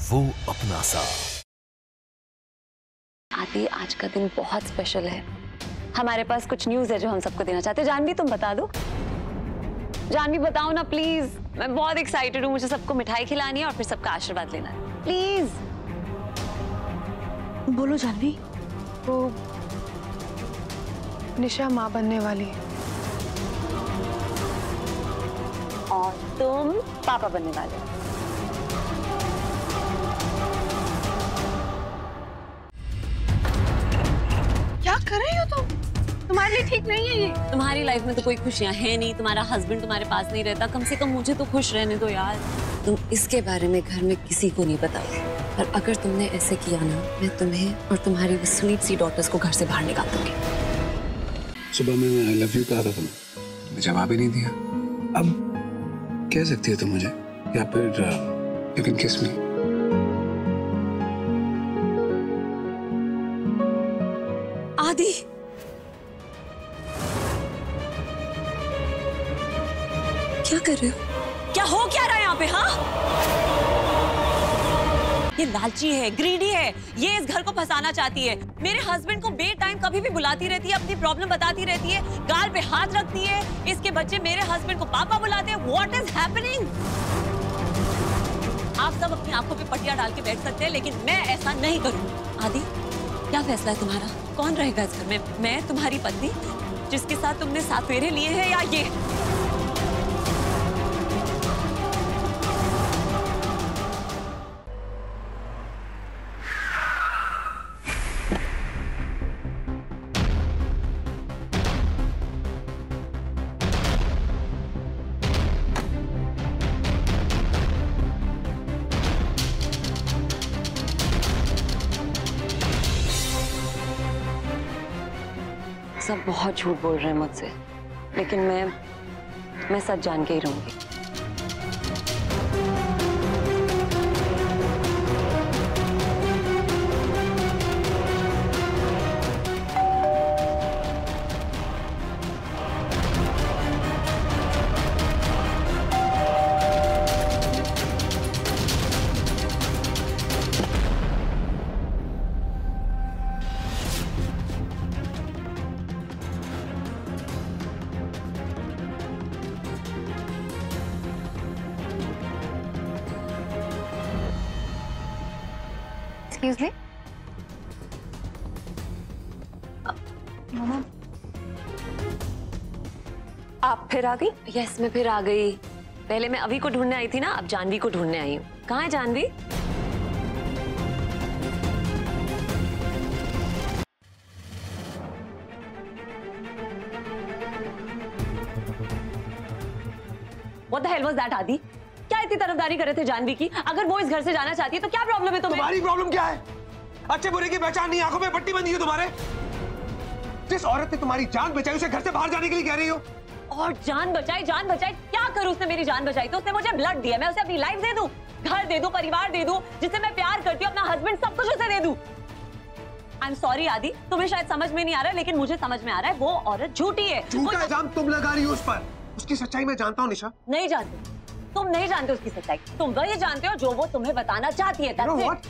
वो अपना सा। आदि, आज का दिन बहुत स्पेशल है। हमारे पास कुछ न्यूज़ है जो हम सबको देना चाहते हैं। जानवी, तुम बता दो। जानवी बताओ ना प्लीज। मैं बहुत एक्साइटेड हूँ। मुझे सबको मिठाई खिलानी है और फिर सबका आशीर्वाद लेना है। प्लीज बोलो जानवी। वो निशा माँ बनने वाली है। और तुम पापा बनने वाले हो। क्या कर रही हो तुम? तुम्हारे लिए ठीक नहीं है ये। तुम्हारी लाइफ में तो कोई खुशियां है नहीं। तुम्हारा हस्बैंड तुम्हारे पास नहीं रहता। कम से कम मुझे तो खुश रहने दो यार। तुम इसके बारे में घर में किसी को नहीं बताओ। और अगर तुमने ऐसे किया ना, मैं तुम्हें और तुम्हारी वो स्वीट सी डॉटर्स को घर से बाहर निकाल दूंगी। सुबह मैंने आई लव यू कहा था तुम्हें, जवाब ही नहीं दिया। अब कह सकती है तुम मुझे, या फिर यू कैन किस मी। आदि, क्या कर रहे हो? क्या हो क्या रहा है यहाँ पे? हाँ, ये लालची है, ग्रीडी है। ये इस घर को फंसाना चाहती है। मेरे हस्बैंड को बे टाइम कभी भी बुलाती रहती है, अपनी प्रॉब्लम बताती रहती है, गाल पे हाथ रखती है। इसके बच्चे मेरे हस्बैंड को पापा बुलाते हैं। What is happening? आप सब अपनी आंखों पे पट्टियां डाल के बैठ सकते हैं, लेकिन मैं ऐसा नहीं करूंगी। आदि, क्या फैसला है तुम्हारा? कौन रहेगा इस घर में? मैं तुम्हारी पत्नी जिसके साथ तुमने 7 फेरे लिए हैं, या ये? सब बहुत झूठ बोल रहे हैं मुझसे, लेकिन मैं सच जान के ही रहूंगी। Excuse me? मामा, आप फिर आ गई? यस, मैं फिर आ गई। पहले मैं अभी को ढूंढने आई थी ना, अब जानवी को ढूंढने आई हूँ। कहाँ है Janvi? What the hell was that, आदि? क्या इतनी तरफदारी कर रहे थे जानवी की? अगर वो इस घर से जाना चाहती है तो क्या प्रॉब्लम है तुम्हें? तुम्हारी प्रॉब्लम क्या है? अच्छे बुरे की पहचान नहीं, आंखों में पट्टी बंधी है तुम्हारे। जिस औरत ने तुम्हारी जान बचाई उसे घर से बाहर जाने के लिए कह रही हो। और जान बचाई, जान बचाई? क्या करूं? उसने मेरी जान बचाई तो उसने मुझे ब्लड दिया। मैं उसे अपनी लाइफ दे दूं, घर दे दूं, परिवार दे दूं, जिससे मैं प्यार करती हूं, अपना हस्बैंड, सब कुछ उसे दे दूं। आई एम सॉरी आदि, तुम्हें शायद समझ में नहीं आ रहा है, लेकिन मुझे समझ में आ रहा है। वो औरत झूठी है। झूठा इल्जाम तुम लगा रही हो उस पर। उसकी सच्चाई मैं जानता हूँ निशा। नहीं जानते, तुम नहीं जानते उसकी सच्चाई। तुम वही जानते हो जो वो तुम्हें बताना चाहती है। You know what?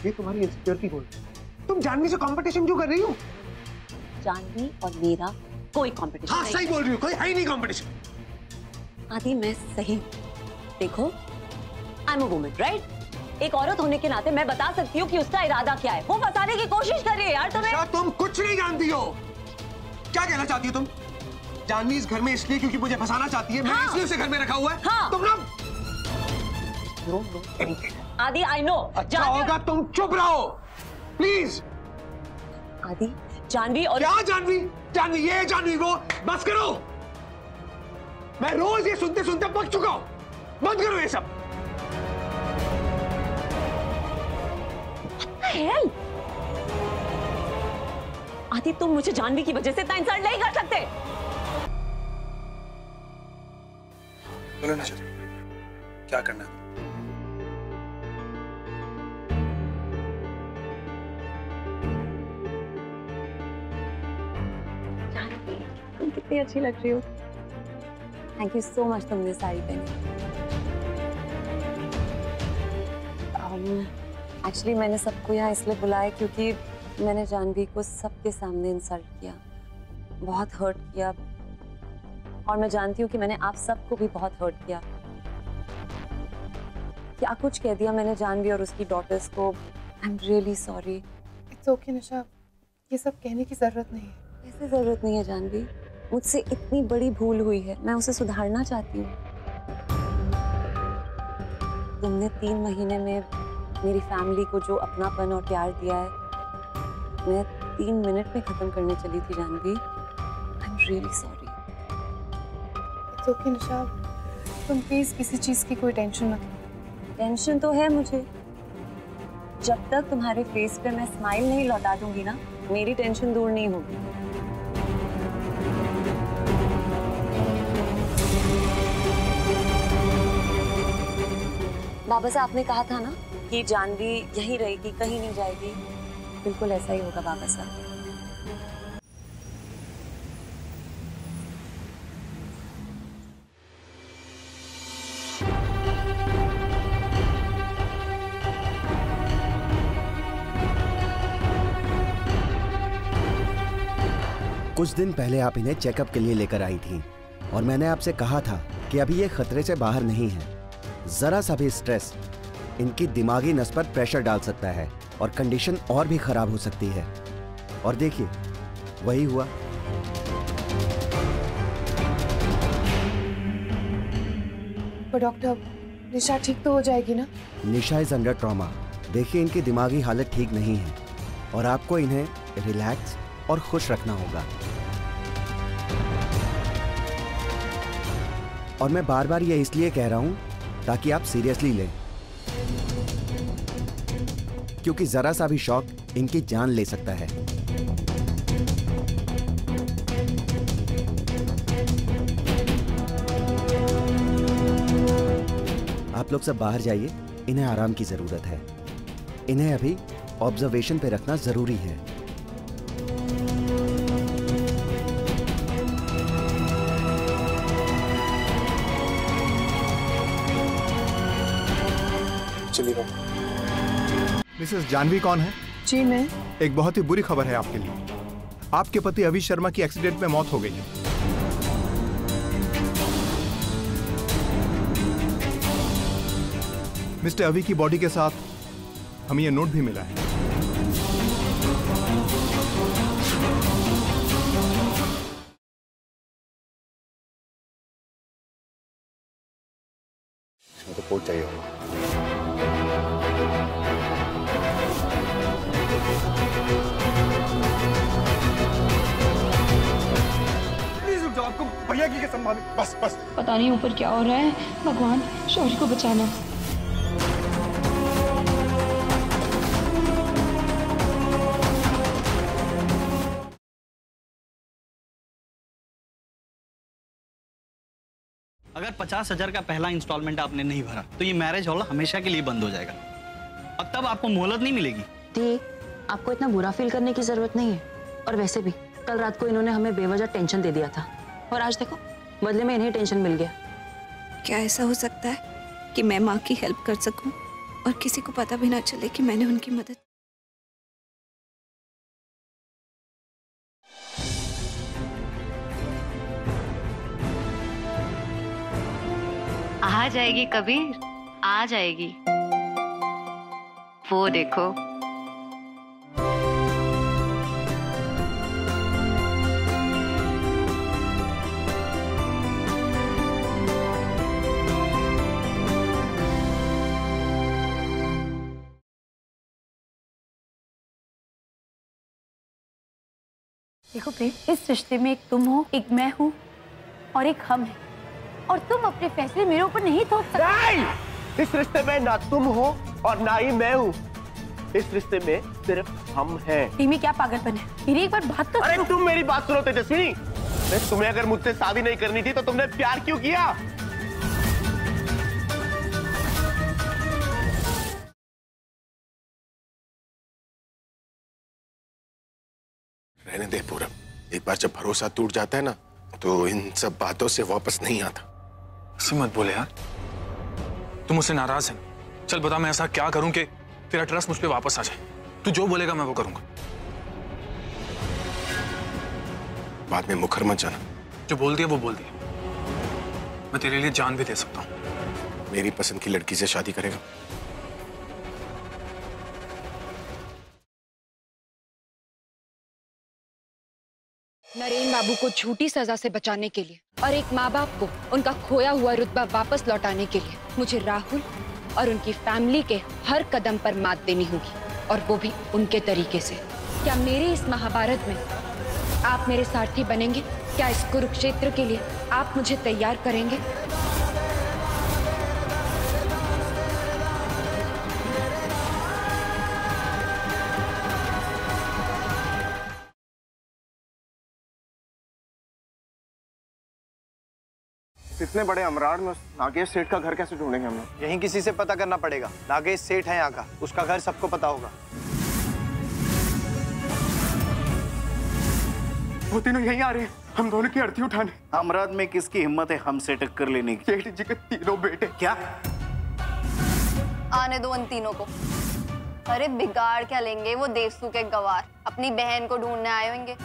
ये तुम्हारी इनसिक्योरिटी बोल रही है। तुम जानवी से कंपटीशन क्यों कर रही हो? जानवी और मेरा कोई कंपटीशन हाँ, सही बोल रही हो, कोई है ही नहीं कंपटीशन। आदि, मैं सही, देखो, I am a woman, right? एक औरत होने के नाते मैं बता सकती हूँ कि उसका इरादा क्या है। वो फंसाने की कोशिश कर रही है यार तुम्हें। तुम कुछ नहीं जानती हो। क्या कहना चाहती हो तुम? जानवी इस घर में इसलिए क्योंकि मुझे फंसाना चाहती है। हाँ। मैंने इसलिए उसे घर में रखा हुआ है। हाँ। तुम ना आदि, आई नो। अच्छा होगा तुम चुप रहो प्लीज। आदि, जानवी और क्या जानवी? जानवी ये, जानवी वो, बस करो। मैं रोज ये सुनते सुनते पक चुका हूं। बंद करो ये सब। What the hell? आदि, तुम मुझे जानवी की वजह से इतना इंसल्ट नहीं कर सकते। बोलो निशा, क्या करना है? तुम कितनी अच्छी लग रही हो। थैंक यू सो मच, तुमने साड़ी पहनी। एक्चुअली मैंने सबको यहाँ इसलिए बुलाया क्योंकि मैंने जानवी को सबके सामने इंसल्ट किया, बहुत हर्ट किया, और मैं जानती हूँ कि मैंने आप सबको भी बहुत हर्ट किया। क्या कुछ कह दिया मैंने जानवी और उसकी डॉटर्स को। I am really sorry. It's okay Nisha, ये सब कहने की जरूरत नहीं है। ऐसे जरूरत नहीं है जानवी, मुझसे इतनी बड़ी भूल हुई है, मैं उसे सुधारना चाहती हूँ। तुमने 3 महीने में मेरी फैमिली को जो अपनापन और प्यार दिया है, मैं 3 मिनट में खत्म करने चली थी Jahnavi. I am really sorry. It's okay Nisha, तुम प्लीज किसी चीज की कोई टेंशन मत लो। टेंशन तो है मुझे, जब तक तुम्हारे फेस पे मैं स्माइल नहीं लौटा दूंगी ना, मेरी टेंशन दूर नहीं होगी। बाबा साहब आपने कहा था ना कि जानवी यहीं रहेगी, कहीं नहीं जाएगी। बिल्कुल ऐसा ही होगा बाबा साहब। कुछ दिन पहले आप इन्हें चेकअप के लिए लेकर आई थी और मैंने आपसे कहा था कि अभी ये खतरे से बाहर नहीं है। जरा सा भी स्ट्रेस इनकी दिमागी नस पर प्रेशर डाल सकता है और कंडीशन और भी खराब हो सकती है। और देखिए वही हुआ। पर डॉक्टर, निशा ठीक तो हो जाएगी ना? निशा इज अंडर ट्रॉमा। देखिए इनकी दिमागी हालत ठीक नहीं है और आपको इन्हें रिलैक्स और खुश रखना होगा। और मैं बार बार ये इसलिए कह रहा हूं ताकि आप सीरियसली लें, क्योंकि जरा सा भी शॉक इनकी जान ले सकता है। आप लोग सब बाहर जाइए, इन्हें आराम की जरूरत है। इन्हें अभी ऑब्जर्वेशन पे रखना जरूरी है। मिसेस जानवी कौन है? जी मैं। एक बहुत ही बुरी खबर है आपके लिए। आपके पति अभी शर्मा की एक्सीडेंट में मौत हो गई है। मिस्टर अवी की बॉडी के साथ हमें यह नोट भी मिला है। तो कोट चाहिए होगा। आपको भैया की कसम मालिक, बस बस। पता नहीं ऊपर क्या हो रहा है। भगवान शौर्य को बचाना। अगर 50,000 का पहला इंस्टॉलमेंट आपने नहीं भरा तो ये मैरिज हॉल हमेशा के लिए बंद हो जाएगा। अब तब आपको मोहलत नहीं मिलेगी। देख, आपको इतना बुरा फील करने की जरूरत नहीं है। और वैसे भी कल रात को इन्होंने हमें बेवजह टेंशन दे दिया था और आज देखो बदले में इन्हें टेंशन मिल गया। क्या ऐसा हो सकता है कि मैं माँ की हेल्प कर सकूं और किसी को पता भी ना चले कि मैंने उनकी मदद। आ जाएगी कबीर, आ जाएगी। वो देखो। देखो प्रेम, इस रिश्ते में एक तुम हो, एक मैं हूँ और एक हम है, और तुम अपने फैसले मेरे ऊपर नहीं थोप सकते। नहीं! इस रिश्ते में ना तुम हो और ना ही मैं हूँ। इस रिश्ते में सिर्फ हम हैं। टीमी क्या पागलपन है? मेरी एक बार बात तो अरे तुम मेरी बात सुनो तेजस्विनी। तुम्हें अगर मुझसे शादी नहीं करनी थी तो तुमने प्यार क्यों किया? रहने दे पूरब। एक बार जब भरोसा टूट जाता है ना तो इन सब बातों से वापस नहीं आता। ऐसे मत बोले यार, तुम मुझसे नाराज है। चल बता, मैं ऐसा क्या करूं कि तेरा ट्रस्ट मुझ पे वापस आ जाए? तू जो बोलेगा मैं वो करूंगा। बाद में मुखर मत जाना। जो बोल दिया वो बोल दिया। मैं तेरे लिए जान भी दे सकता हूँ। मेरी पसंद की लड़की से शादी करेगा? नरेन बाबू को झूठी सजा से बचाने के लिए और एक माँ बाप को उनका खोया हुआ रुतबा वापस लौटाने के लिए मुझे राहुल और उनकी फैमिली के हर कदम पर मात देनी होगी, और वो भी उनके तरीके से। क्या मेरे इस महाभारत में आप मेरे सारथी बनेंगे? क्या इस कुरुक्षेत्र के लिए आप मुझे तैयार करेंगे? इतने बड़े अमराड़ में नागेश सेठ का घर कैसे ढूंढेंगे हम लोग? यहीं किसी से पता करना पड़ेगा। नागेश सेठ है यहाँ का, उसका घर सबको पता होगा। वो तीनों यहीं आ रहे हैं, हम दोनों की अर्थी उठाने। अमराद में किसकी हिम्मत है हमसे टक्कर लेने की? सेठ जी के तीनों बेटे। क्या? आने दो उन तीनों को। अरे बिगाड़ क्या लेंगे वो देवसू के गवार, अपनी बहन को ढूंढने आए होंगे।